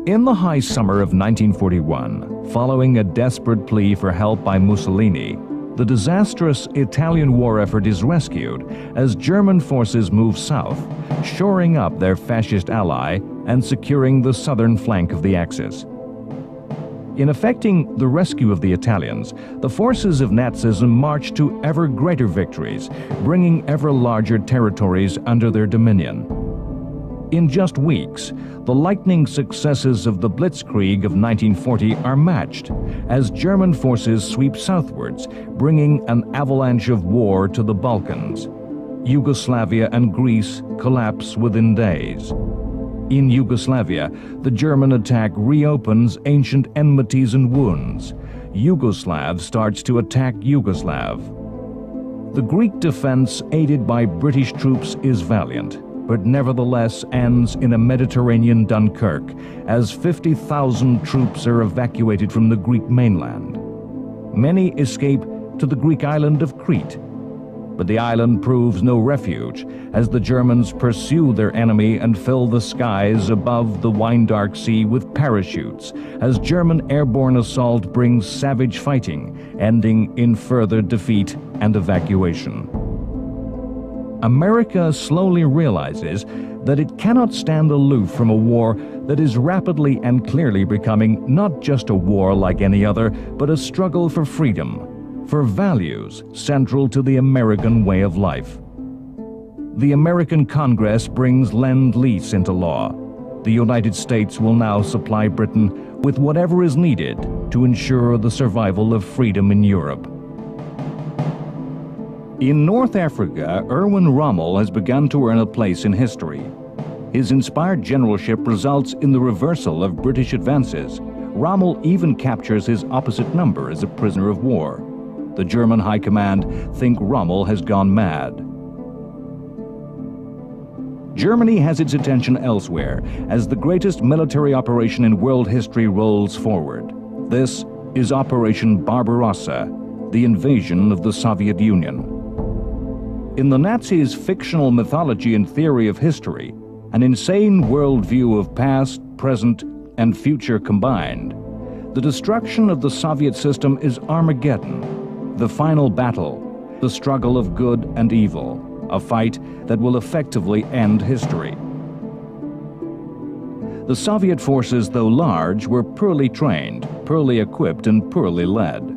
In the high summer of 1941, following a desperate plea for help by Mussolini, the disastrous Italian war effort is rescued as German forces move south, shoring up their fascist ally and securing the southern flank of the Axis. In effecting the rescue of the Italians, the forces of Nazism marched to ever greater victories, bringing ever larger territories under their dominion. In just weeks, the lightning successes of the Blitzkrieg of 1940 are matched as German forces sweep southwards, bringing an avalanche of war to the Balkans. Yugoslavia and Greece collapse within days. In Yugoslavia, the German attack reopens ancient enmities and wounds. Yugoslav starts to attack Yugoslav. The Greek defense, aided by British troops, is valiant, but nevertheless ends in a Mediterranean Dunkirk as 50,000 troops are evacuated from the Greek mainland. Many escape to the Greek island of Crete, but the island proves no refuge as the Germans pursue their enemy and fill the skies above the wine-dark sea with parachutes as German airborne assault brings savage fighting, ending in further defeat and evacuation. America slowly realizes that it cannot stand aloof from a war that is rapidly and clearly becoming not just a war like any other, but a struggle for freedom, for values central to the American way of life. The American Congress brings Lend-Lease into law. The United States will now supply Britain with whatever is needed to ensure the survival of freedom in Europe. In North Africa, Erwin Rommel has begun to earn a place in history. His inspired generalship results in the reversal of British advances. Rommel even captures his opposite number as a prisoner of war. The German High Command think Rommel has gone mad. Germany has its attention elsewhere as the greatest military operation in world history rolls forward. This is Operation Barbarossa, the invasion of the Soviet Union. In the Nazis' fictional mythology and theory of history, an insane worldview of past, present, and future combined, the destruction of the Soviet system is Armageddon, the final battle, the struggle of good and evil, a fight that will effectively end history. The Soviet forces, though large, were poorly trained, poorly equipped, and poorly led.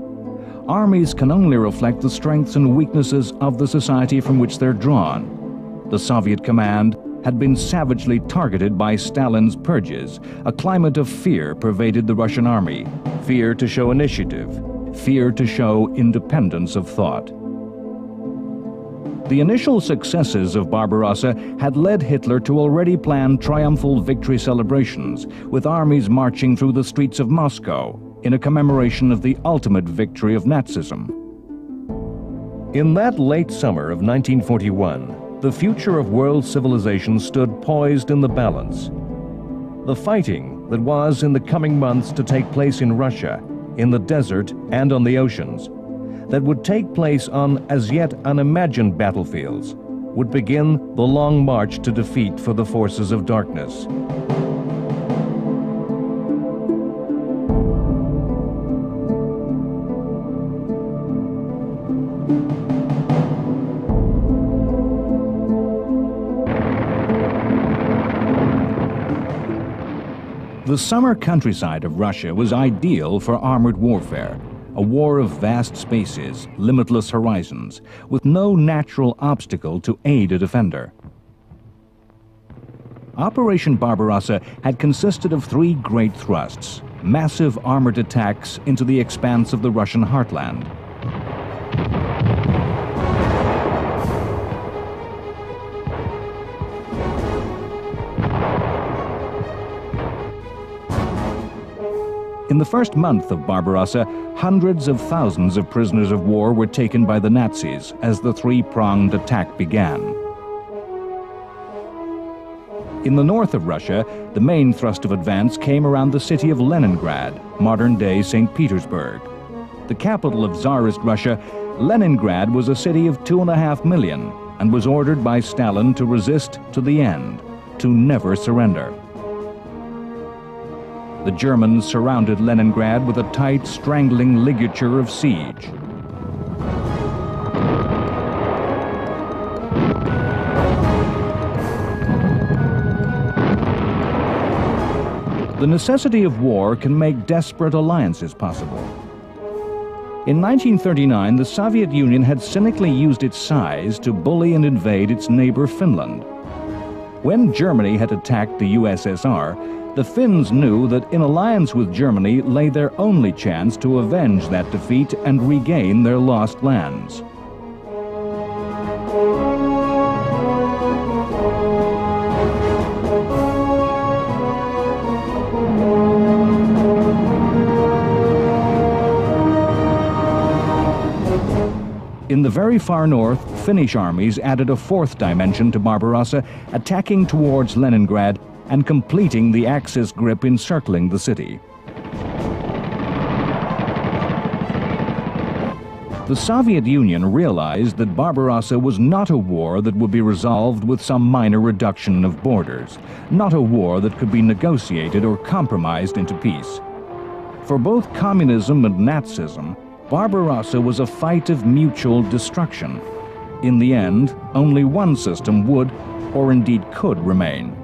Armies can only reflect the strengths and weaknesses of the society from which they're drawn. The Soviet command had been savagely targeted by Stalin's purges. A climate of fear pervaded the Russian army. Fear to show initiative, fear to show independence of thought. The initial successes of Barbarossa had led Hitler to already plan triumphal victory celebrations, with armies marching through the streets of Moscow in a commemoration of the ultimate victory of Nazism. In that late summer of 1941, the future of world civilization stood poised in the balance. The fighting that was in the coming months to take place in Russia, in the desert and on the oceans, that would take place on as yet unimagined battlefields, would begin the long march to defeat for the forces of darkness. The summer countryside of Russia was ideal for armored warfare, a war of vast spaces, limitless horizons, with no natural obstacle to aid a defender. Operation Barbarossa had consisted of three great thrusts: massive armored attacks into the expanse of the Russian heartland, in the first month of Barbarossa, hundreds of thousands of prisoners of war were taken by the Nazis as the three-pronged attack began. In the north of Russia, the main thrust of advance came around the city of Leningrad, modern-day St. Petersburg. The capital of Tsarist Russia, Leningrad was a city of 2.5 million and was ordered by Stalin to resist to the end, to never surrender. The Germans surrounded Leningrad with a tight, strangling ligature of siege. The necessity of war can make desperate alliances possible. In 1939, the Soviet Union had cynically used its size to bully and invade its neighbor Finland. When Germany had attacked the USSR, the Finns knew that in alliance with Germany lay their only chance to avenge that defeat and regain their lost lands. In the very far north, Finnish armies added a fourth dimension to Barbarossa, attacking towards Leningrad and completing the Axis grip encircling the city. The Soviet Union realized that Barbarossa was not a war that would be resolved with some minor reduction of borders, not a war that could be negotiated or compromised into peace. For both communism and Nazism, Barbarossa was a fight of mutual destruction. In the end, only one system would, or indeed could, remain.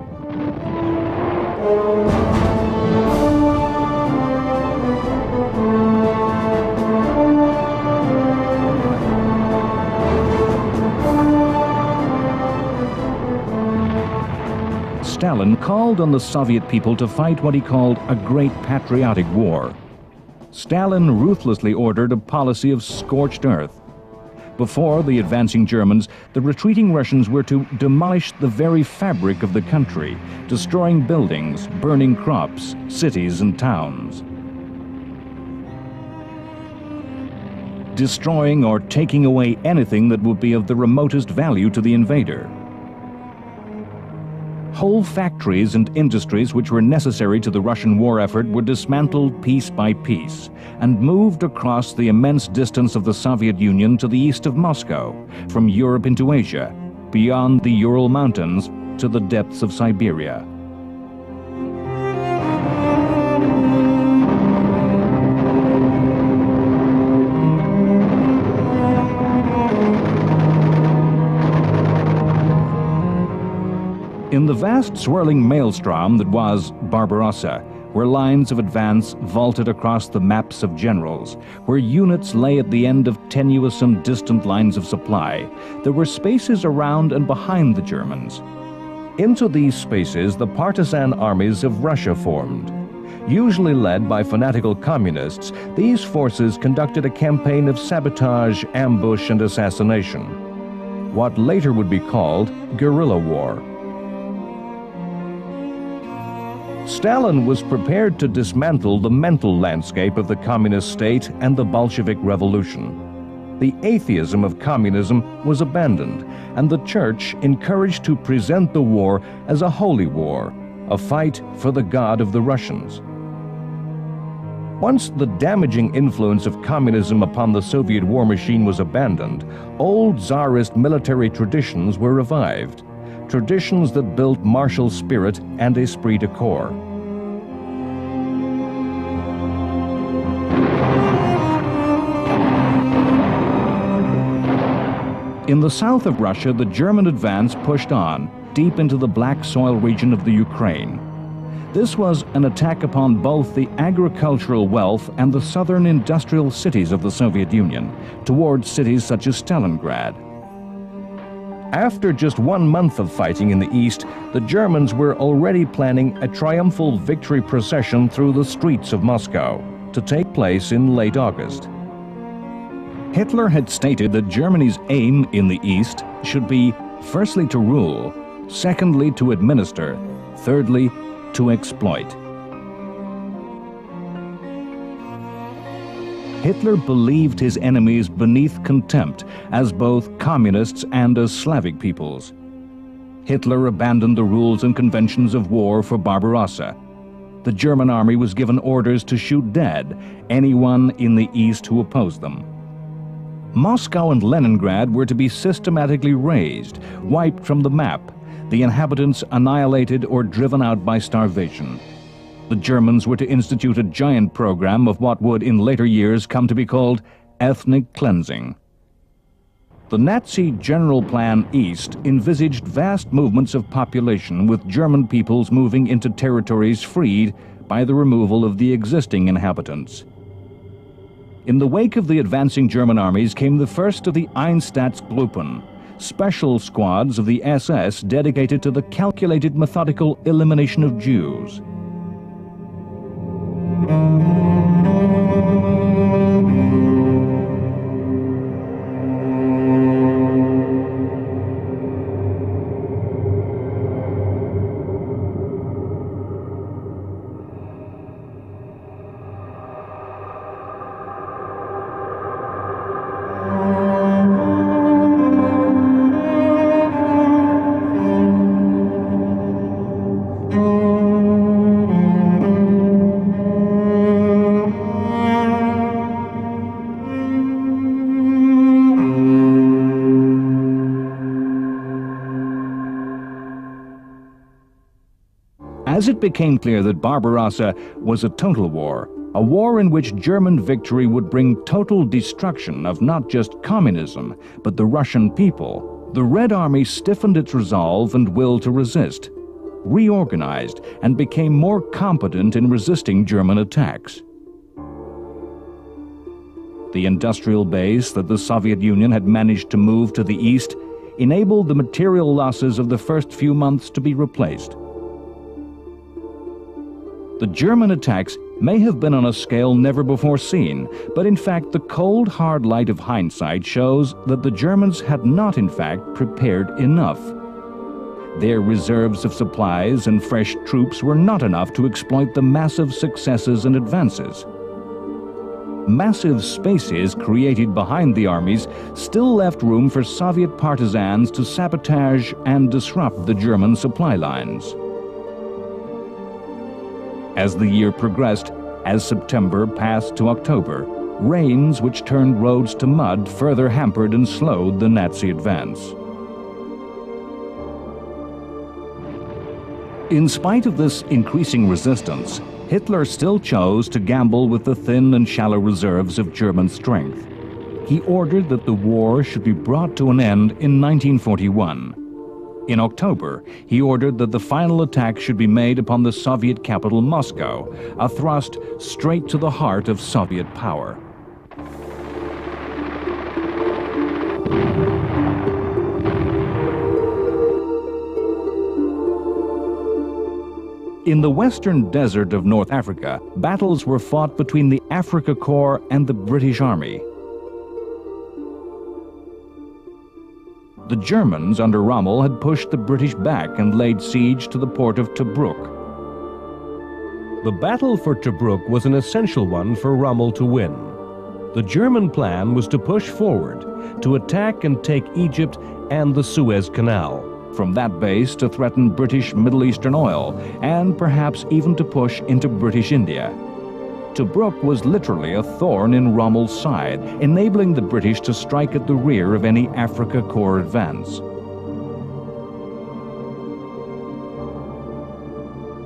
Stalin called on the Soviet people to fight what he called a great patriotic war. Stalin ruthlessly ordered a policy of scorched earth. Before the advancing Germans, the retreating Russians were to demolish the very fabric of the country, destroying buildings, burning crops, cities and towns. Destroying or taking away anything that would be of the remotest value to the invader. Whole factories and industries which were necessary to the Russian war effort were dismantled piece by piece and moved across the immense distance of the Soviet Union to the east of Moscow, from Europe into Asia, beyond the Ural Mountains to the depths of Siberia. In the vast swirling maelstrom that was Barbarossa, where lines of advance vaulted across the maps of generals, where units lay at the end of tenuous and distant lines of supply, there were spaces around and behind the Germans. Into these spaces, the partisan armies of Russia formed. Usually led by fanatical communists, these forces conducted a campaign of sabotage, ambush, and assassination. What later would be called guerrilla war. Stalin was prepared to dismantle the mental landscape of the communist state and the Bolshevik Revolution. The atheism of communism was abandoned, and the Church encouraged to present the war as a holy war, a fight for the God of the Russians. Once the damaging influence of communism upon the Soviet war machine was abandoned, old Tsarist military traditions were revived. Traditions that built martial spirit and esprit de corps. In the south of Russia, the German advance pushed on, deep into the black soil region of the Ukraine. This was an attack upon both the agricultural wealth and the southern industrial cities of the Soviet Union, towards cities such as Stalingrad. After just 1 month of fighting in the east, the Germans were already planning a triumphal victory procession through the streets of Moscow, to take place in late August. Hitler had stated that Germany's aim in the east should be, firstly to rule, secondly to administer, thirdly to exploit. Hitler believed his enemies beneath contempt as both communists and as Slavic peoples. Hitler abandoned the rules and conventions of war for Barbarossa. The German army was given orders to shoot dead anyone in the east who opposed them. Moscow and Leningrad were to be systematically razed, wiped from the map, the inhabitants annihilated or driven out by starvation. The Germans were to institute a giant program of what would in later years come to be called ethnic cleansing. The Nazi General Plan East envisaged vast movements of population, with German peoples moving into territories freed by the removal of the existing inhabitants. In the wake of the advancing German armies came the first of the Einsatzgruppen, special squads of the SS dedicated to the calculated methodical elimination of Jews. As it became clear that Barbarossa was a total war, a war in which German victory would bring total destruction of not just communism, but the Russian people, the Red Army stiffened its resolve and will to resist, reorganized, and became more competent in resisting German attacks. The industrial base that the Soviet Union had managed to move to the east enabled the material losses of the first few months to be replaced. The German attacks may have been on a scale never before seen, but in fact the cold, hard light of hindsight shows that the Germans had not in fact prepared enough. Their reserves of supplies and fresh troops were not enough to exploit the massive successes and advances. Massive spaces created behind the armies still left room for Soviet partisans to sabotage and disrupt the German supply lines. As the year progressed, as September passed to October, rains which turned roads to mud further hampered and slowed the Nazi advance. In spite of this increasing resistance, Hitler still chose to gamble with the thin and shallow reserves of German strength. He ordered that the war should be brought to an end in 1941. In October, he ordered that the final attack should be made upon the Soviet capital Moscow, a thrust straight to the heart of Soviet power. In the western desert of North Africa, battles were fought between the Afrika Korps and the British Army. The Germans under Rommel had pushed the British back and laid siege to the port of Tobruk. The battle for Tobruk was an essential one for Rommel to win. The German plan was to push forward, to attack and take Egypt and the Suez Canal. From that base to threaten British Middle Eastern oil, and perhaps even to push into British India. Tobruk was literally a thorn in Rommel's side, enabling the British to strike at the rear of any Afrika Korps advance.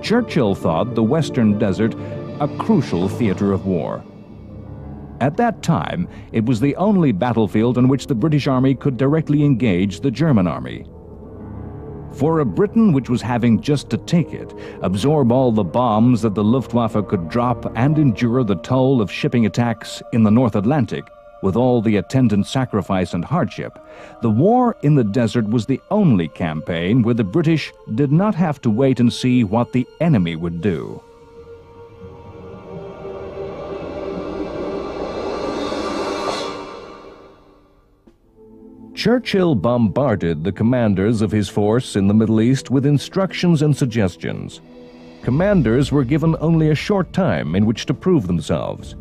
Churchill thought the Western Desert a crucial theater of war. At that time, it was the only battlefield on which the British Army could directly engage the German Army. For a Britain which was having just to take it, absorb all the bombs that the Luftwaffe could drop, and endure the toll of shipping attacks in the North Atlantic, with all the attendant sacrifice and hardship, the war in the desert was the only campaign where the British did not have to wait and see what the enemy would do. Churchill bombarded the commanders of his force in the Middle East with instructions and suggestions. Commanders were given only a short time in which to prove themselves.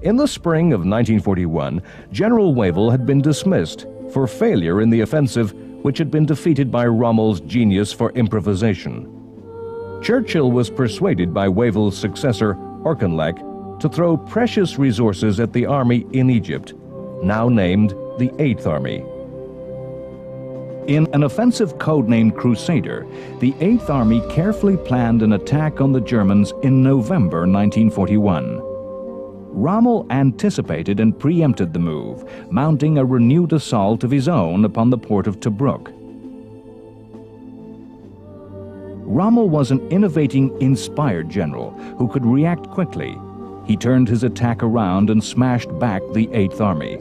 In the spring of 1941, General Wavell had been dismissed for failure in the offensive which had been defeated by Rommel's genius for improvisation. Churchill was persuaded by Wavell's successor, Auchinleck, to throw precious resources at the army in Egypt, now named the Eighth Army. In an offensive codenamed Crusader, the Eighth Army carefully planned an attack on the Germans in November 1941. Rommel anticipated and preempted the move, mounting a renewed assault of his own upon the port of Tobruk. Rommel was an innovating, inspired general who could react quickly. He turned his attack around and smashed back the Eighth Army.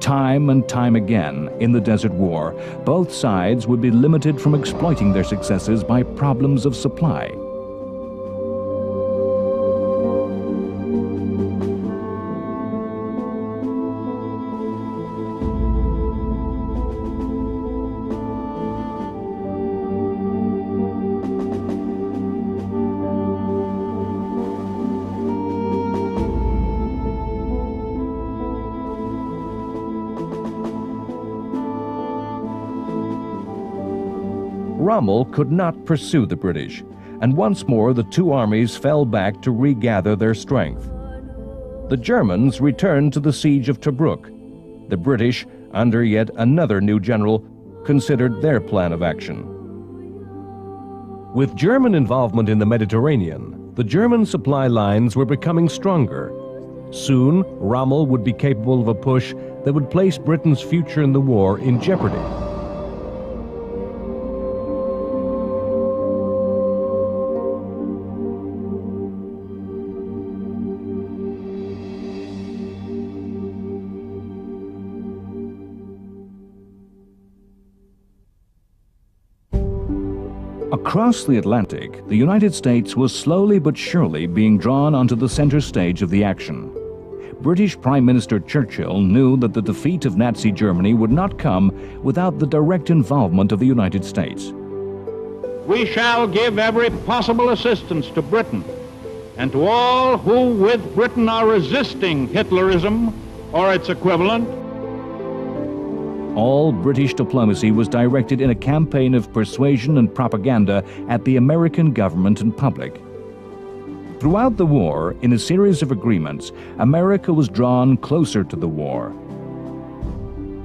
Time and time again, in the Desert War, both sides would be limited from exploiting their successes by problems of supply. Rommel could not pursue the British, and once more the two armies fell back to regather their strength. The Germans returned to the siege of Tobruk. The British, under yet another new general, considered their plan of action. With German involvement in the Mediterranean, the German supply lines were becoming stronger. Soon, Rommel would be capable of a push that would place Britain's future in the war in jeopardy. Across the Atlantic, the United States was slowly but surely being drawn onto the center stage of the action. British Prime Minister Churchill knew that the defeat of Nazi Germany would not come without the direct involvement of the United States. We shall give every possible assistance to Britain and to all who with Britain are resisting Hitlerism or its equivalent. All British diplomacy was directed in a campaign of persuasion and propaganda at the American government and public. Throughout the war, in a series of agreements, America was drawn closer to the war.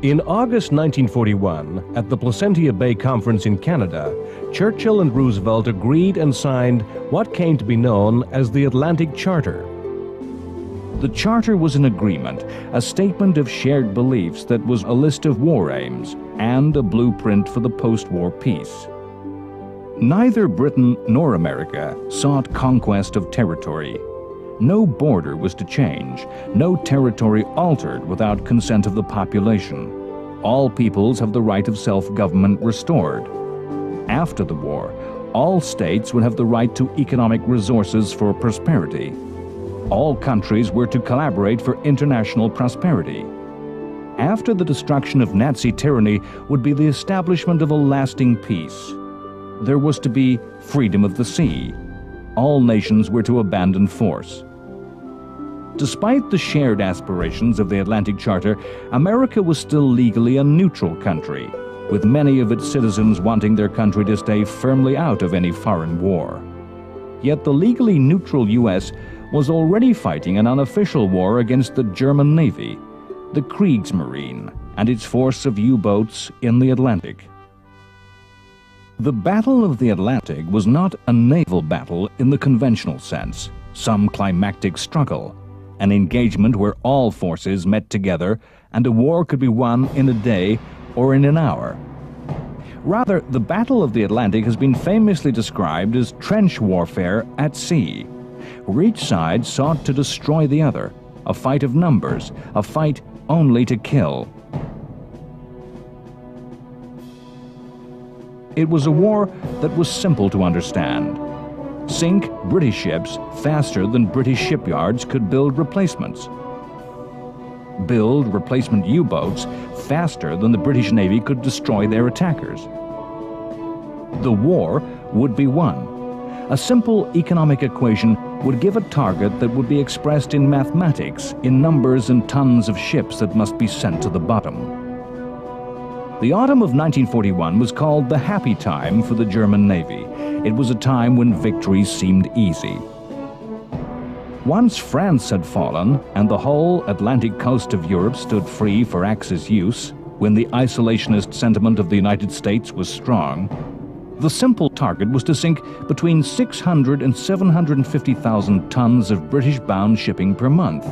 In August 1941, at the Placentia Bay Conference in Canada, Churchill and Roosevelt agreed and signed what came to be known as the Atlantic Charter. The Charter was an agreement, a statement of shared beliefs that was a list of war aims and a blueprint for the post-war peace. Neither Britain nor America sought conquest of territory. No border was to change, no territory altered without consent of the population. All peoples have the right of self-government restored. After the war, all states would have the right to economic resources for prosperity. All countries were to collaborate for international prosperity. After the destruction of Nazi tyranny would be the establishment of a lasting peace. There was to be freedom of the sea. All nations were to abandon force. Despite the shared aspirations of the Atlantic Charter, America was still legally a neutral country, with many of its citizens wanting their country to stay firmly out of any foreign war. Yet the legally neutral U.S. was already fighting an unofficial war against the German Navy, the Kriegsmarine, and its force of U-boats in the Atlantic. The Battle of the Atlantic was not a naval battle in the conventional sense, some climactic struggle, an engagement where all forces met together and a war could be won in a day or in an hour. Rather, the Battle of the Atlantic has been famously described as trench warfare at sea, where each side sought to destroy the other, a fight of numbers, a fight only to kill. It was a war that was simple to understand. Sink British ships faster than British shipyards could build replacements. Build replacement U-boats faster than the British Navy could destroy their attackers. The war would be won. A simple economic equation would give a target that would be expressed in mathematics, in numbers and tons of ships that must be sent to the bottom. The autumn of 1941 was called the happy time for the German Navy. It was a time when victories seemed easy. Once France had fallen and the whole Atlantic coast of Europe stood free for Axis use, when the isolationist sentiment of the United States was strong, the simple target was to sink between 600 and 750,000 tons of British-bound shipping per month.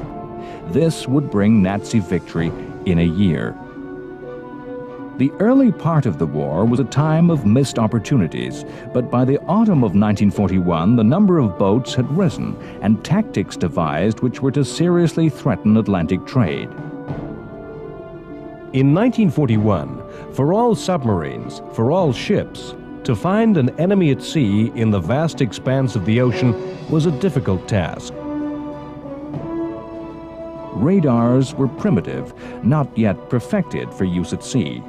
This would bring Nazi victory in a year. The early part of the war was a time of missed opportunities, but by the autumn of 1941, the number of boats had risen and tactics devised which were to seriously threaten Atlantic trade. In 1941, for all submarines, for all ships, to find an enemy at sea in the vast expanse of the ocean was a difficult task. Radars were primitive, not yet perfected for use at sea.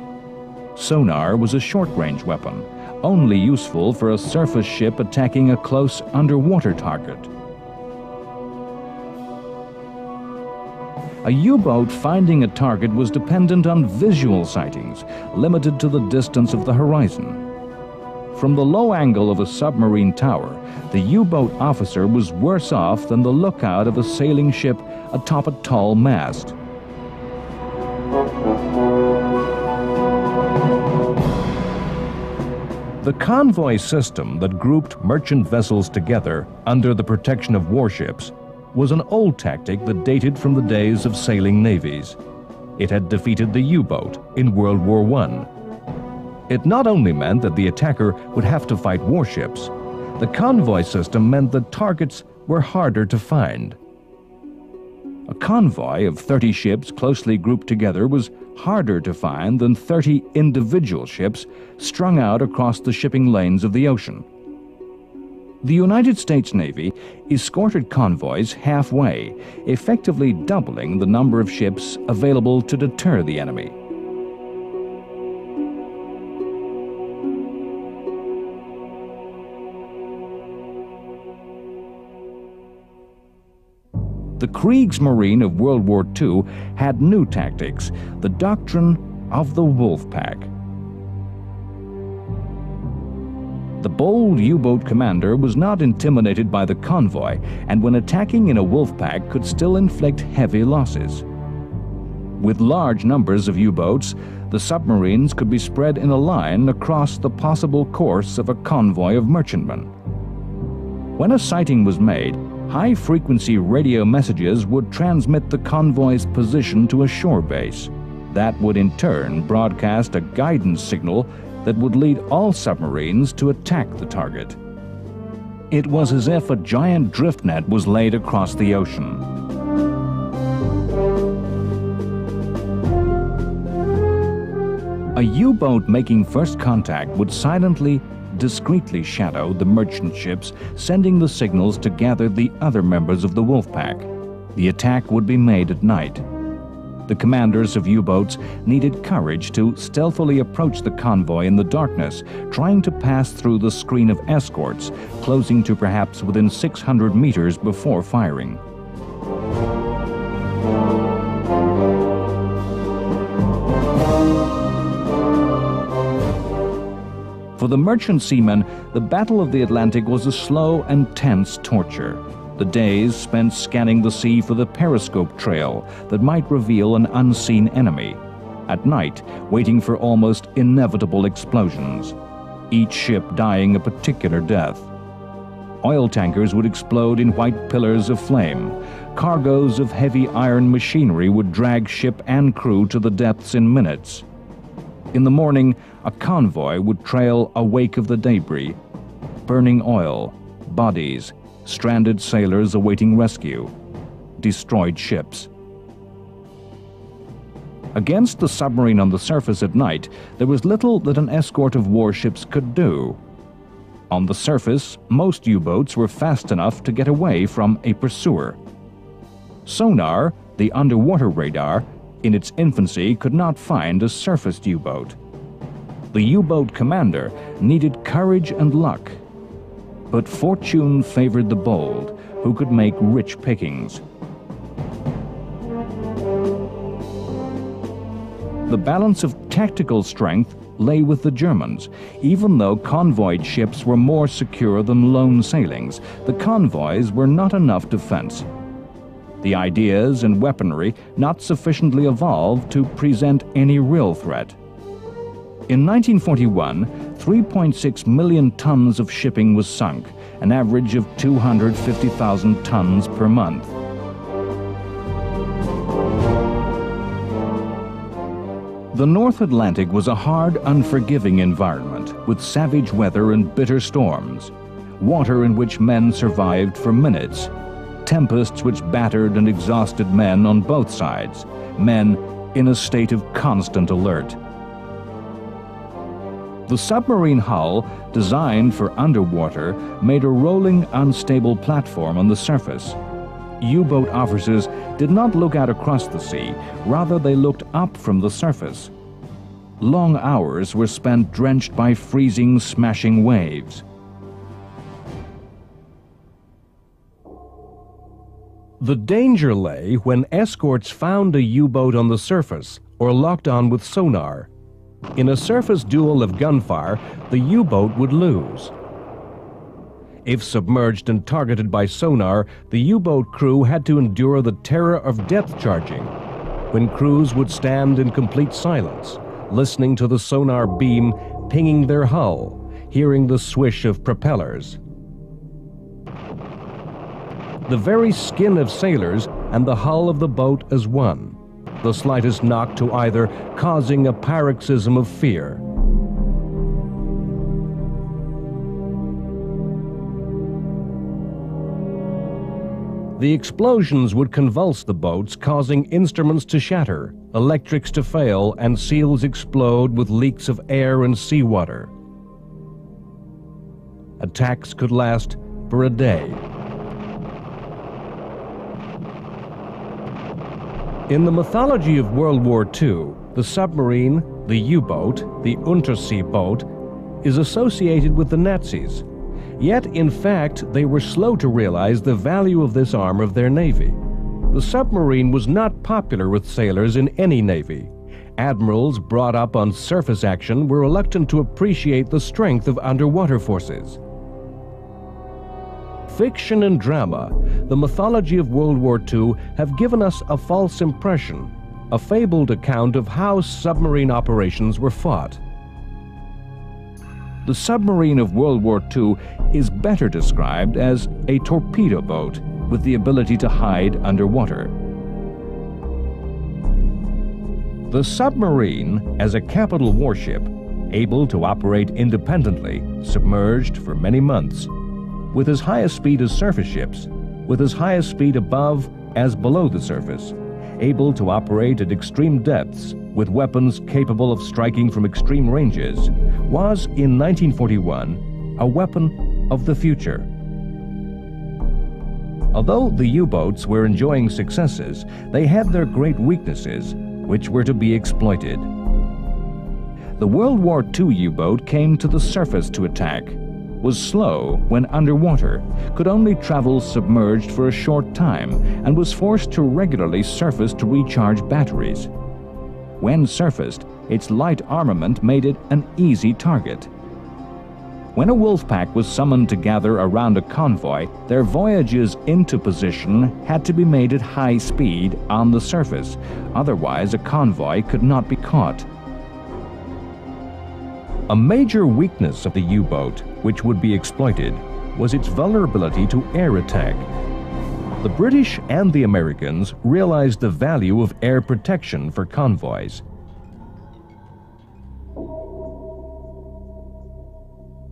Sonar was a short-range weapon, only useful for a surface ship attacking a close underwater target. A U-boat finding a target was dependent on visual sightings, limited to the distance of the horizon. From the low angle of a submarine tower, the U-boat officer was worse off than the lookout of a sailing ship atop a tall mast. The convoy system that grouped merchant vessels together under the protection of warships was an old tactic that dated from the days of sailing navies. It had defeated the U-boat in World War I. It not only meant that the attacker would have to fight warships, the convoy system meant that targets were harder to find. A convoy of 30 ships closely grouped together was harder to find than 30 individual ships strung out across the shipping lanes of the ocean. The United States Navy escorted convoys halfway, effectively doubling the number of ships available to deter the enemy. The Kriegsmarine of World War II had new tactics, the doctrine of the wolf pack. The bold U-boat commander was not intimidated by the convoy, and when attacking in a wolf pack could still inflict heavy losses. With large numbers of U-boats, the submarines could be spread in a line across the possible course of a convoy of merchantmen. When a sighting was made, high-frequency radio messages would transmit the convoy's position to a shore base. That would in turn broadcast a guidance signal that would lead all submarines to attack the target. It was as if a giant drift net was laid across the ocean. A U-boat making first contact would silently, discreetly shadow the merchant ships, sending the signals to gather the other members of the wolf pack. The attack would be made at night. The commanders of U-boats needed courage to stealthily approach the convoy in the darkness, trying to pass through the screen of escorts, closing to perhaps within 600 meters before firing. For the merchant seamen, the Battle of the Atlantic was a slow and tense torture. The days spent scanning the sea for the periscope trail that might reveal an unseen enemy. At night, waiting for almost inevitable explosions. Each ship dying a particular death. Oil tankers would explode in white pillars of flame. Cargoes of heavy iron machinery would drag ship and crew to the depths in minutes. In the morning, a convoy would trail a wake of the debris. Burning oil, bodies, stranded sailors awaiting rescue, destroyed ships. Against the submarine on the surface at night, there was little that an escort of warships could do. On the surface, most U-boats were fast enough to get away from a pursuer. Sonar, the underwater radar, in its infancy could not find a surfaced U-boat. The U-boat commander needed courage and luck. But fortune favored the bold, who could make rich pickings. The balance of tactical strength lay with the Germans. Even though convoyed ships were more secure than lone sailings, the convoys were not enough defense. the ideas and weaponry not sufficiently evolved to present any real threat. In 1941, 3.6 million tons of shipping was sunk, an average of 250,000 tons per month. The North Atlantic was a hard, unforgiving environment, with savage weather and bitter storms, water in which men survived for minutes, tempests which battered and exhausted men on both sides, men in a state of constant alert. The submarine hull, designed for underwater, made a rolling, unstable platform on the surface. U-boat officers did not look out across the sea, rather they looked up from the surface. Long hours were spent drenched by freezing, smashing waves. The danger lay when escorts found a U-boat on the surface or locked on with sonar. In a surface duel of gunfire, the U-boat would lose. If submerged and targeted by sonar, the U-boat crew had to endure the terror of depth charging, when crews would stand in complete silence, listening to the sonar beam pinging their hull, hearing the swish of propellers. The very skin of sailors and the hull of the boat as one, the slightest knock to either causing a paroxysm of fear. The explosions would convulse the boats, causing instruments to shatter, electrics to fail, and seals explode with leaks of air and seawater. Attacks could last for a day. In the mythology of World War II, the submarine, the U-boat, the Untersee boat, is associated with the Nazis. Yet, in fact, they were slow to realize the value of this arm of their navy. The submarine was not popular with sailors in any navy. Admirals brought up on surface action were reluctant to appreciate the strength of underwater forces. Fiction and drama, the mythology of World War II, have given us a false impression, a fabled account of how submarine operations were fought. The submarine of World War II is better described as a torpedo boat with the ability to hide underwater. The submarine, as a capital warship, able to operate independently, submerged for many months, with as high a speed as surface ships, with as high a speed above as below the surface, able to operate at extreme depths, with weapons capable of striking from extreme ranges, was in 1941 a weapon of the future. Although the U-boats were enjoying successes, they had their great weaknesses, which were to be exploited. The World War II U-boat came to the surface to attack, was slow when underwater, could only travel submerged for a short time, and was forced to regularly surface to recharge batteries. When surfaced, its light armament made it an easy target. When a wolf pack was summoned to gather around a convoy, their voyages into position had to be made at high speed on the surface, otherwise a convoy could not be caught. A major weakness of the U-boat, which would be exploited, was its vulnerability to air attack. The British and the Americans realized the value of air protection for convoys.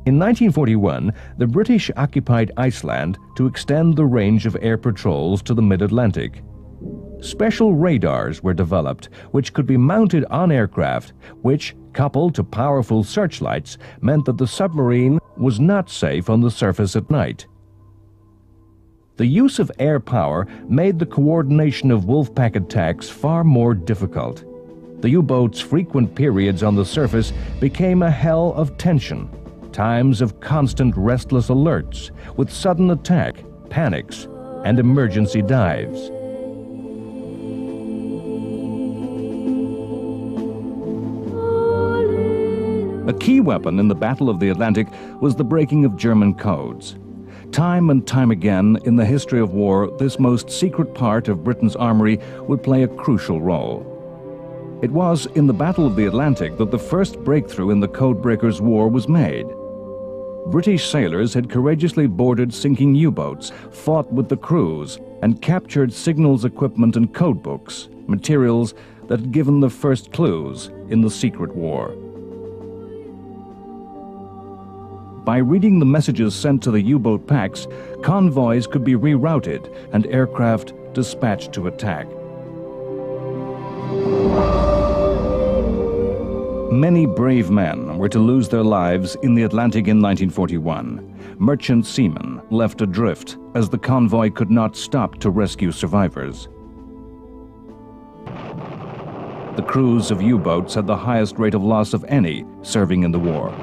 In 1941, the British occupied Iceland to extend the range of air patrols to the mid-Atlantic. Special radars were developed, which could be mounted on aircraft, which, coupled to powerful searchlights, meant that the submarine was not safe on the surface at night. The use of air power made the coordination of wolfpack attacks far more difficult. The U-boat's frequent periods on the surface became a hell of tension, times of constant restless alerts, with sudden attack, panics, and emergency dives. A key weapon in the Battle of the Atlantic was the breaking of German codes. Time and time again in the history of war, this most secret part of Britain's armory would play a crucial role. It was in the Battle of the Atlantic that the first breakthrough in the Codebreakers' War was made. British sailors had courageously boarded sinking U-boats, fought with the crews, and captured signals equipment and codebooks, materials that had given the first clues in the secret war. By reading the messages sent to the U-boat packs, convoys could be rerouted and aircraft dispatched to attack. Many brave men were to lose their lives in the Atlantic in 1941. Merchant seamen left adrift as the convoy could not stop to rescue survivors. The crews of U-boats had the highest rate of loss of any serving in the war.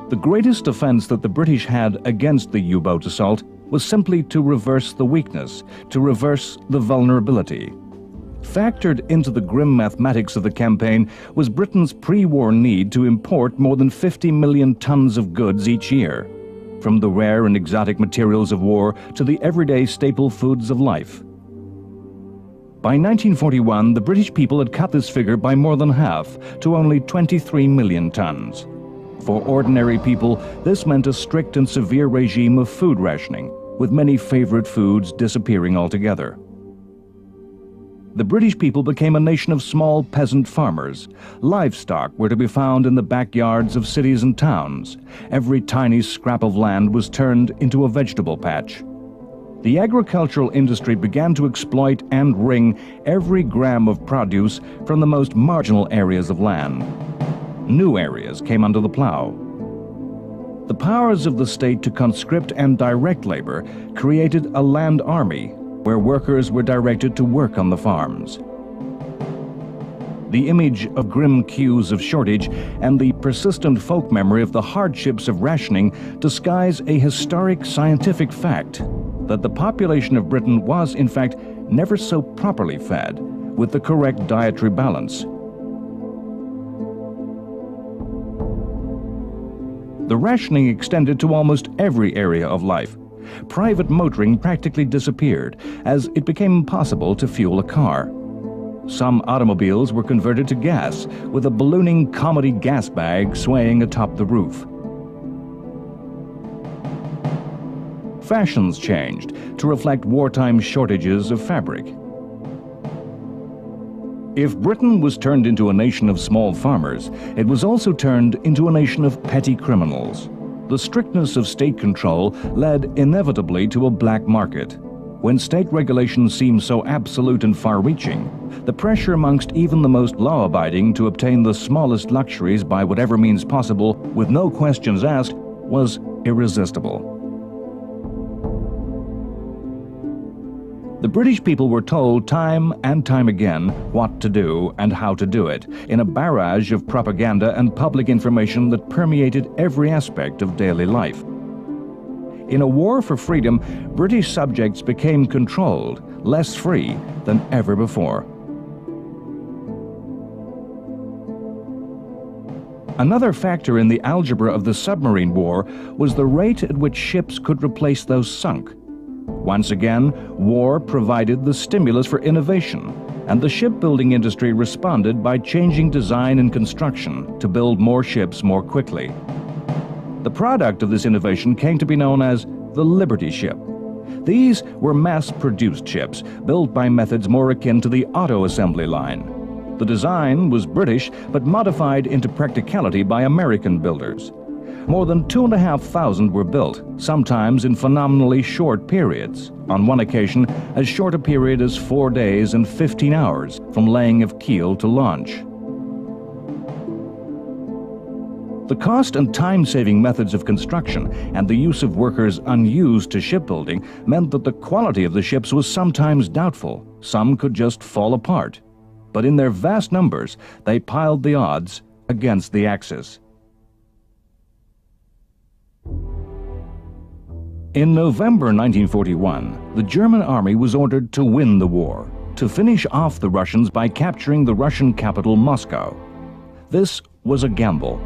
The greatest offense that the British had against the U-boat assault was simply to reverse the weakness, to reverse the vulnerability. Factored into the grim mathematics of the campaign was Britain's pre-war need to import more than 50 million tons of goods each year, from the rare and exotic materials of war to the everyday staple foods of life. By 1941, the British people had cut this figure by more than half, to only 23 million tons. For ordinary people, this meant a strict and severe regime of food rationing, with many favorite foods disappearing altogether. The British people became a nation of small peasant farmers. Livestock were to be found in the backyards of cities and towns. Every tiny scrap of land was turned into a vegetable patch. The agricultural industry began to exploit and wring every gram of produce from the most marginal areas of land. New areas came under the plow. The powers of the state to conscript and direct labor created a land army where workers were directed to work on the farms. The image of grim queues of shortage and the persistent folk memory of the hardships of rationing disguise a historic scientific fact that the population of Britain was, in fact, never so properly fed with the correct dietary balance. The rationing extended to almost every area of life. Private motoring practically disappeared as it became impossible to fuel a car. Some automobiles were converted to gas, with a ballooning comedy gas bag swaying atop the roof. Fashions changed to reflect wartime shortages of fabric. If Britain was turned into a nation of small farmers, it was also turned into a nation of petty criminals. The strictness of state control led inevitably to a black market. When state regulations seemed so absolute and far-reaching, the pressure amongst even the most law-abiding to obtain the smallest luxuries by whatever means possible, with no questions asked, was irresistible. The British people were told time and time again what to do and how to do it, in a barrage of propaganda and public information that permeated every aspect of daily life. In a war for freedom, British subjects became controlled, less free than ever before. Another factor in the algebra of the submarine war was the rate at which ships could replace those sunk. Once again, war provided the stimulus for innovation, and the shipbuilding industry responded by changing design and construction to build more ships more quickly. The product of this innovation came to be known as the Liberty ship. These were mass-produced ships, built by methods more akin to the auto assembly line. The design was British, but modified into practicality by American builders. More than 2,500 were built, sometimes in phenomenally short periods. On one occasion, as short a period as 4 days and 15 hours from laying of keel to launch. The cost and time-saving methods of construction and the use of workers unused to shipbuilding meant that the quality of the ships was sometimes doubtful. Some could just fall apart. But in their vast numbers, they piled the odds against the Axis. In November 1941, the German army was ordered to win the war, to finish off the Russians by capturing the Russian capital, Moscow. This was a gamble.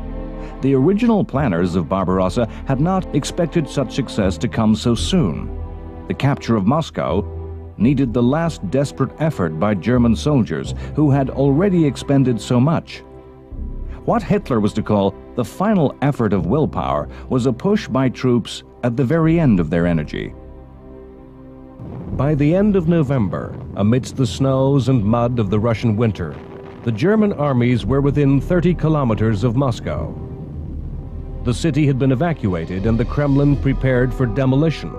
The original planners of Barbarossa had not expected such success to come so soon. The capture of Moscow needed the last desperate effort by German soldiers who had already expended so much. What Hitler was to call the final effort of willpower was a push by troops at the very end of their energy. By the end of November, amidst the snows and mud of the Russian winter, the German armies were within 30 kilometers of Moscow. The city had been evacuated and the Kremlin prepared for demolition,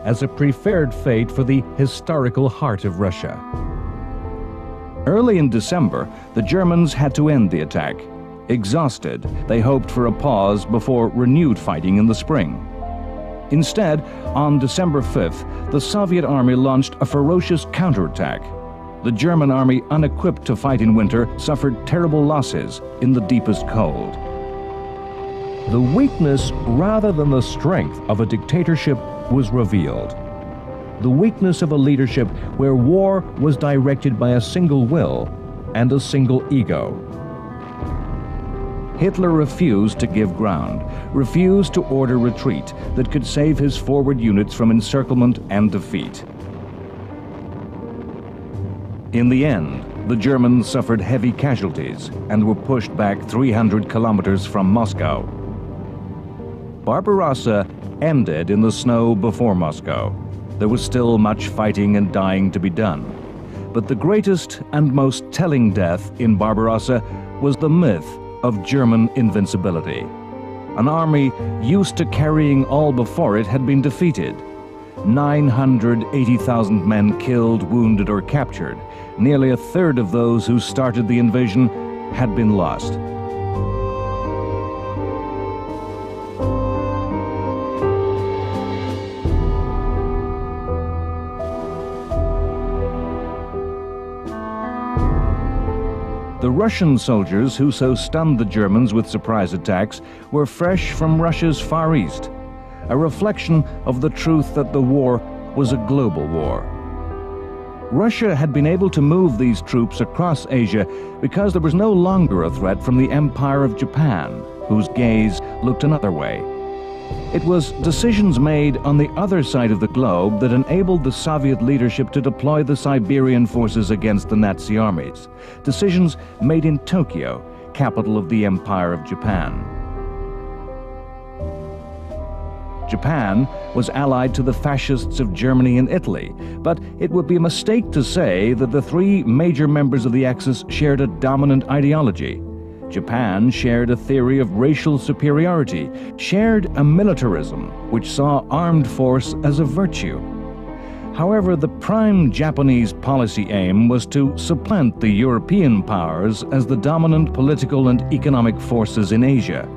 as a preferred fate for the historical heart of Russia. Early in December, the Germans had to end the attack. Exhausted, they hoped for a pause before renewed fighting in the spring. Instead, on December 5th, the Soviet army launched a ferocious counterattack. The German army, unequipped to fight in winter, suffered terrible losses in the deepest cold. The weakness rather than the strength of a dictatorship was revealed. The weakness of a leadership where war was directed by a single will and a single ego. Hitler refused to give ground, refused to order retreat that could save his forward units from encirclement and defeat. In the end, the Germans suffered heavy casualties and were pushed back 300 kilometers from Moscow. Barbarossa ended in the snow before Moscow. There was still much fighting and dying to be done. But the greatest and most telling death in Barbarossa was the myth of German invincibility. An army used to carrying all before it had been defeated. 980,000 men killed, wounded, or captured. Nearly a third of those who started the invasion had been lost. The Russian soldiers who so stunned the Germans with surprise attacks were fresh from Russia's Far East, a reflection of the truth that the war was a global war. Russia had been able to move these troops across Asia because there was no longer a threat from the Empire of Japan, whose gaze looked another way. It was decisions made on the other side of the globe that enabled the Soviet leadership to deploy the Siberian forces against the Nazi armies. Decisions made in Tokyo, capital of the Empire of Japan. Japan was allied to the fascists of Germany and Italy, but it would be a mistake to say that the three major members of the Axis shared a dominant ideology. Japan shared a theory of racial superiority, shared a militarism which saw armed force as a virtue. However, the prime Japanese policy aim was to supplant the European powers as the dominant political and economic forces in Asia.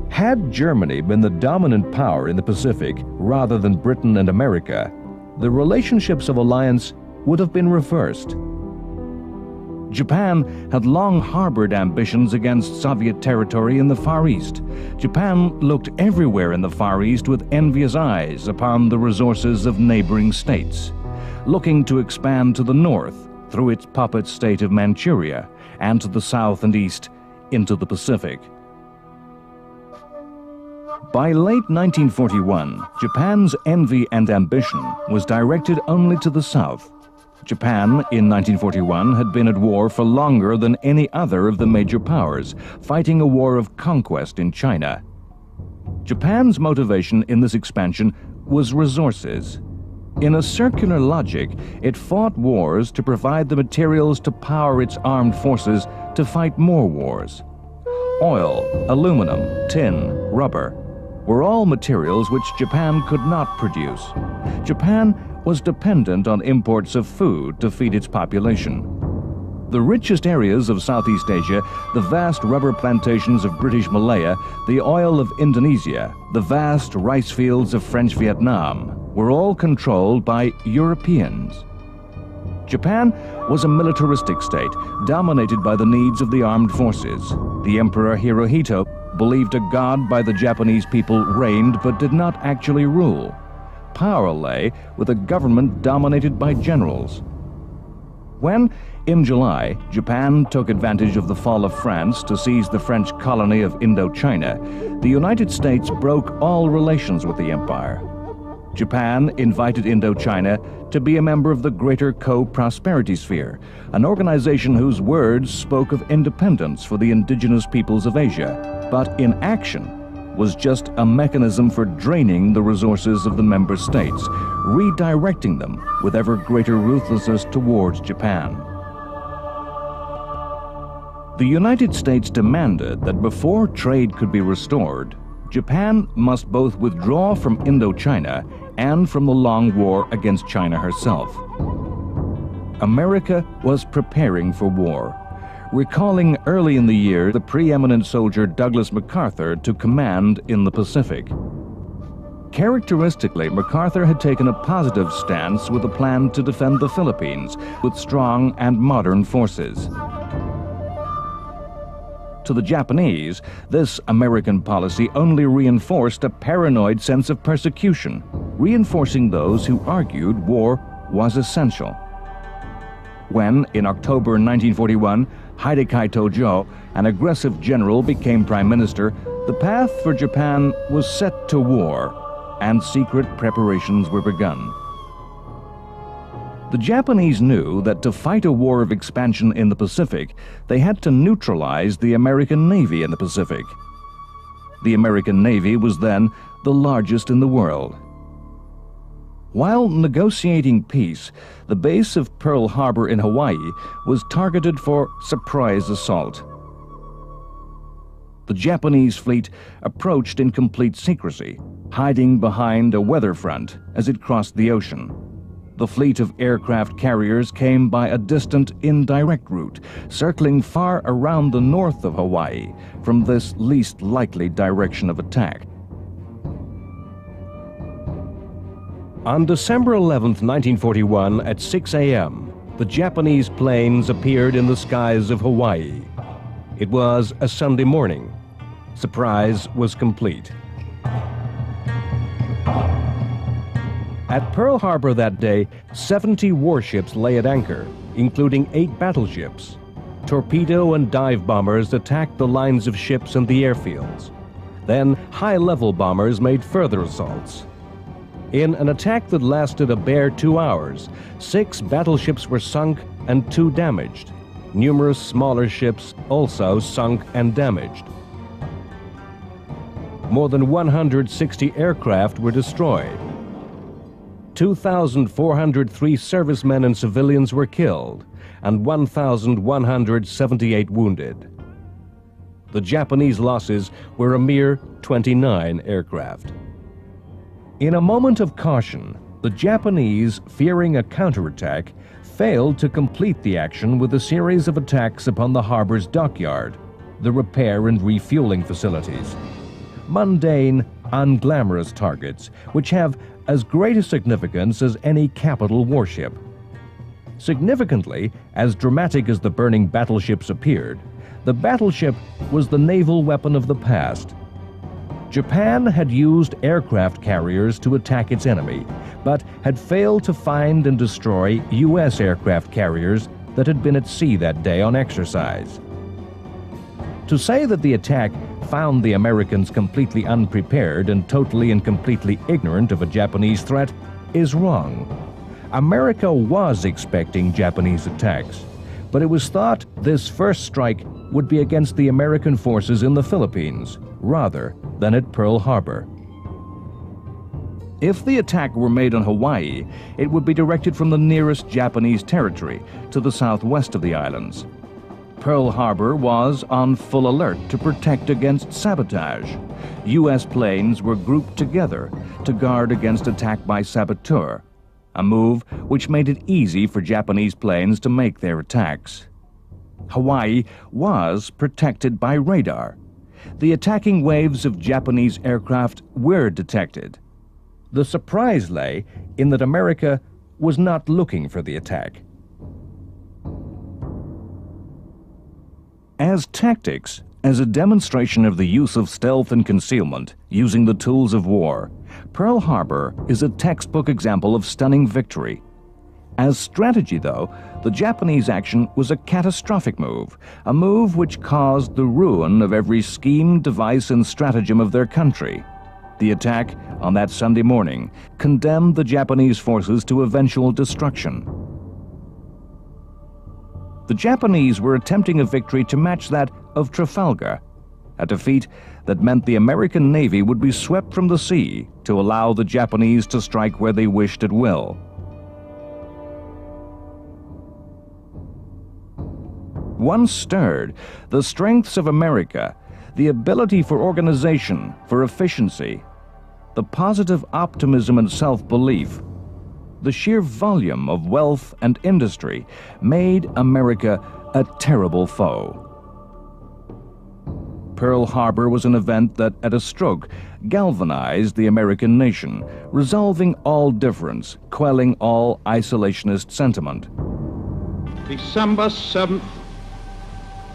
Had Germany been the dominant power in the Pacific rather than Britain and America, the relationships of alliance would have been reversed. Japan had long harbored ambitions against Soviet territory in the Far East. Japan looked everywhere in the Far East with envious eyes upon the resources of neighboring states, looking to expand to the north through its puppet state of Manchuria, and to the south and east into the Pacific. By late 1941, Japan's envy and ambition was directed only to the south. Japan, in 1941, had been at war for longer than any other of the major powers, fighting a war of conquest in China. Japan's motivation in this expansion was resources. In a circular logic, it fought wars to provide the materials to power its armed forces to fight more wars. Oil, aluminum, tin, rubber were all materials which Japan could not produce. Japan was dependent on imports of food to feed its population. The richest areas of Southeast Asia, the vast rubber plantations of British Malaya, the oil of Indonesia, the vast rice fields of French Vietnam, were all controlled by Europeans. Japan was a militaristic state, dominated by the needs of the armed forces. The Emperor Hirohito believed a god by the Japanese people reigned but did not actually rule. Power lay with a government dominated by generals. When, in July, Japan took advantage of the fall of France to seize the French colony of Indochina, the United States broke all relations with the empire. Japan invited Indochina to be a member of the Greater Co-Prosperity Sphere, an organization whose words spoke of independence for the indigenous peoples of Asia, but in action was just a mechanism for draining the resources of the member states, redirecting them with ever greater ruthlessness towards Japan. The United States demanded that before trade could be restored, Japan must both withdraw from Indochina and from the long war against China herself. America was preparing for war, recalling early in the year the preeminent soldier Douglas MacArthur to command in the Pacific. Characteristically, MacArthur had taken a positive stance with a plan to defend the Philippines with strong and modern forces. To the Japanese, this American policy only reinforced a paranoid sense of persecution, reinforcing those who argued war was essential. When, in October 1941, Hidekai Tojo, an aggressive general, became prime minister, the path for Japan was set to war, and secret preparations were begun. The Japanese knew that to fight a war of expansion in the Pacific, they had to neutralize the American Navy in the Pacific. The American Navy was then the largest in the world. While negotiating peace, the base of Pearl Harbor in Hawaii was targeted for surprise assault. The Japanese fleet approached in complete secrecy, hiding behind a weather front as it crossed the ocean. The fleet of aircraft carriers came by a distant, indirect route, circling far around the north of Hawaii from this least likely direction of attack. On December 11, 1941, at 6 a.m., the Japanese planes appeared in the skies of Hawaii. It was a Sunday morning. Surprise was complete. At Pearl Harbor that day, 70 warships lay at anchor, including 8 battleships. Torpedo and dive bombers attacked the lines of ships and the airfields. Then high-level bombers made further assaults. In an attack that lasted a bare 2 hours, 6 battleships were sunk and 2 damaged. Numerous smaller ships also sunk and damaged. More than 160 aircraft were destroyed. 2,403 servicemen and civilians were killed, and 1,178 wounded. The Japanese losses were a mere 29 aircraft. In a moment of caution, the Japanese, fearing a counterattack, failed to complete the action with a series of attacks upon the harbor's dockyard, the repair and refueling facilities. Mundane, unglamorous targets, which have as great a significance as any capital warship. Significantly, as dramatic as the burning battleships appeared, the battleship was the naval weapon of the past. Japan had used aircraft carriers to attack its enemy, but had failed to find and destroy U.S. aircraft carriers that had been at sea that day on exercise. To say that the attack found the Americans completely unprepared and totally and completely ignorant of a Japanese threat is wrong. America was expecting Japanese attacks, but it was thought this first strike would be against the American forces in the Philippines, rather than at Pearl Harbor. If the attack were made on Hawaii, it would be directed from the nearest Japanese territory to the southwest of the islands. Pearl Harbor was on full alert to protect against sabotage. U.S. planes were grouped together to guard against attack by saboteur, a move which made it easy for Japanese planes to make their attacks. Hawaii was protected by radar. The attacking waves of Japanese aircraft were detected. The surprise lay in that America was not looking for the attack. As tactics, as a demonstration of the use of stealth and concealment using the tools of war, Pearl Harbor is a textbook example of stunning victory. As strategy, though, the Japanese action was a catastrophic move, a move which caused the ruin of every scheme, device, and stratagem of their country. The attack on that Sunday morning condemned the Japanese forces to eventual destruction. The Japanese were attempting a victory to match that of Trafalgar, a defeat that meant the American Navy would be swept from the sea to allow the Japanese to strike where they wished at will. Once stirred, the strengths of America, the ability for organization, for efficiency, the positive optimism and self-belief, the sheer volume of wealth and industry made America a terrible foe. Pearl Harbor was an event that, at a stroke, galvanized the American nation, resolving all difference, quelling all isolationist sentiment. December 7th,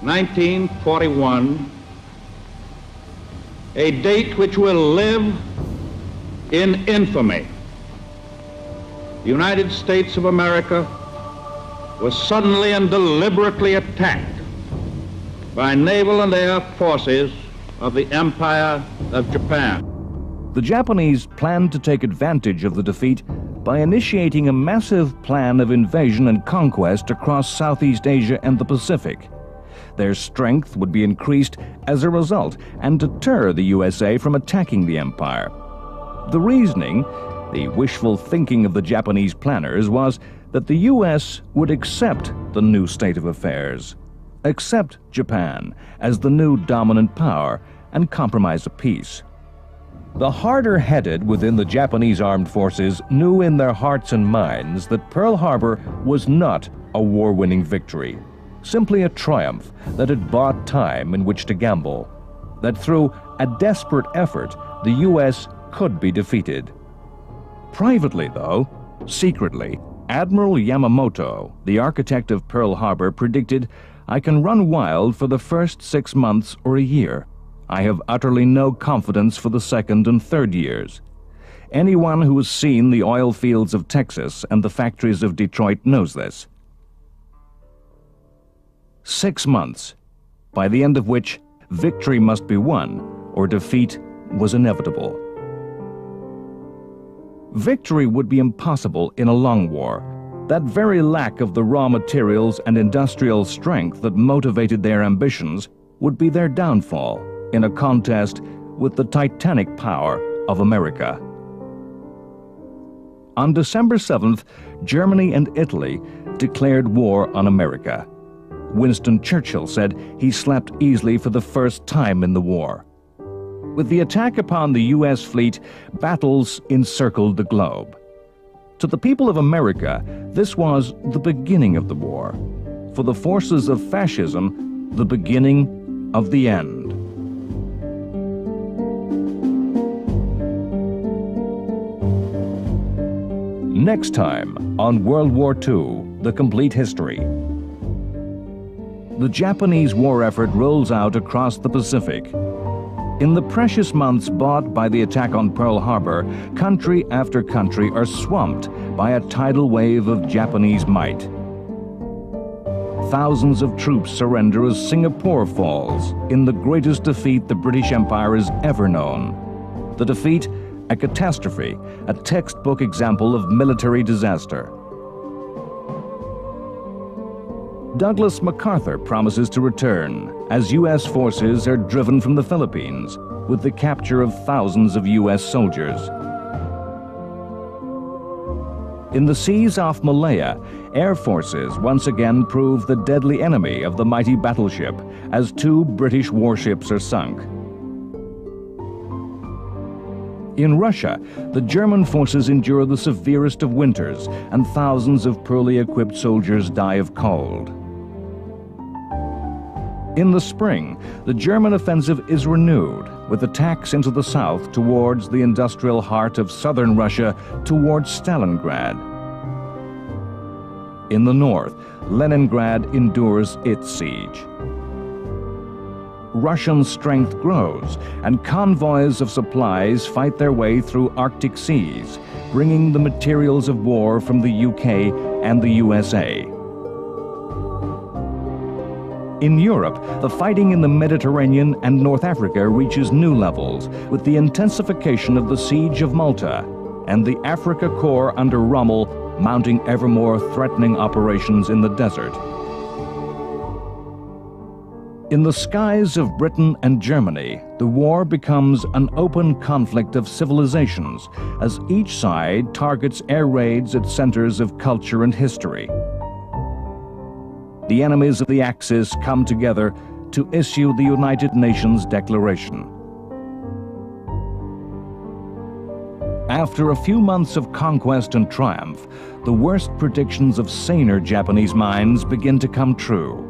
1941, a date which will live in infamy. The United States of America was suddenly and deliberately attacked by naval and air forces of the Empire of Japan. The Japanese planned to take advantage of the defeat by initiating a massive plan of invasion and conquest across Southeast Asia and the Pacific. Their strength would be increased as a result and deter the USA from attacking the empire. The reasoning, the wishful thinking of the Japanese planners, was that the U.S. would accept the new state of affairs, accept Japan as the new dominant power, and compromise a peace. The harder-headed within the Japanese armed forces knew in their hearts and minds that Pearl Harbor was not a war-winning victory, simply a triumph that had bought time in which to gamble, that through a desperate effort the U.S. could be defeated. Privately, though, secretly, Admiral Yamamoto, the architect of Pearl Harbor, predicted, "I can run wild for the first 6 months or a year. I have utterly no confidence for the second and third years." Anyone who has seen the oil fields of Texas and the factories of Detroit knows this. 6 months, by the end of which victory must be won or defeat was inevitable. Victory would be impossible in a long war. That very lack of the raw materials and industrial strength that motivated their ambitions would be their downfall in a contest with the titanic power of America. On December 7th, Germany and Italy declared war on America. Winston Churchill said he slept easily for the first time in the war. With the attack upon the U.S. fleet, battles encircled the globe. To the people of America, this was the beginning of the war. For the forces of fascism, the beginning of the end. Next time on World War II, The Complete History. The Japanese war effort rolls out across the Pacific. In the precious months bought by the attack on Pearl Harbor, country after country are swamped by a tidal wave of Japanese might. Thousands of troops surrender as Singapore falls in the greatest defeat the British Empire has ever known. The defeat, a catastrophe, a textbook example of military disaster. Douglas MacArthur promises to return as U.S. forces are driven from the Philippines with the capture of thousands of U.S. soldiers. In the seas off Malaya, air forces once again prove the deadly enemy of the mighty battleship as 2 British warships are sunk. In Russia, the German forces endure the severest of winters and thousands of poorly equipped soldiers die of cold. In the spring, the German offensive is renewed, with attacks into the south towards the industrial heart of southern Russia, towards Stalingrad. In the north, Leningrad endures its siege. Russian strength grows, and convoys of supplies fight their way through Arctic seas, bringing the materials of war from the UK and the USA. In Europe, the fighting in the Mediterranean and North Africa reaches new levels with the intensification of the Siege of Malta and the Africa Corps under Rommel mounting ever more threatening operations in the desert. In the skies of Britain and Germany, the war becomes an open conflict of civilizations as each side targets air raids at centers of culture and history. The enemies of the Axis come together to issue the United Nations Declaration. After a few months of conquest and triumph, the worst predictions of saner Japanese minds begin to come true.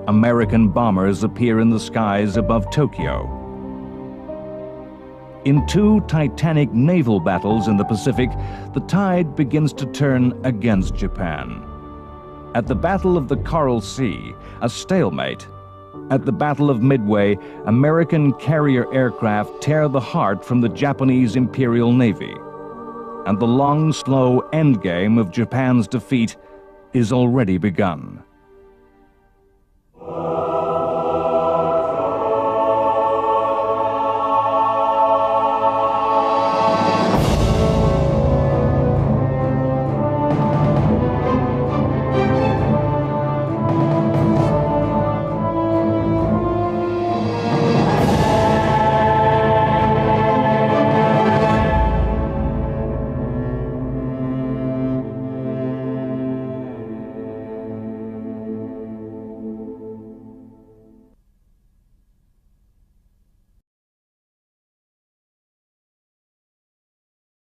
American bombers appear in the skies above Tokyo. In two titanic naval battles in the Pacific, the tide begins to turn against Japan. At the Battle of the Coral Sea, a stalemate. At the Battle of Midway, American carrier aircraft tear the heart from the Japanese Imperial Navy. And the long, slow endgame of Japan's defeat is already begun.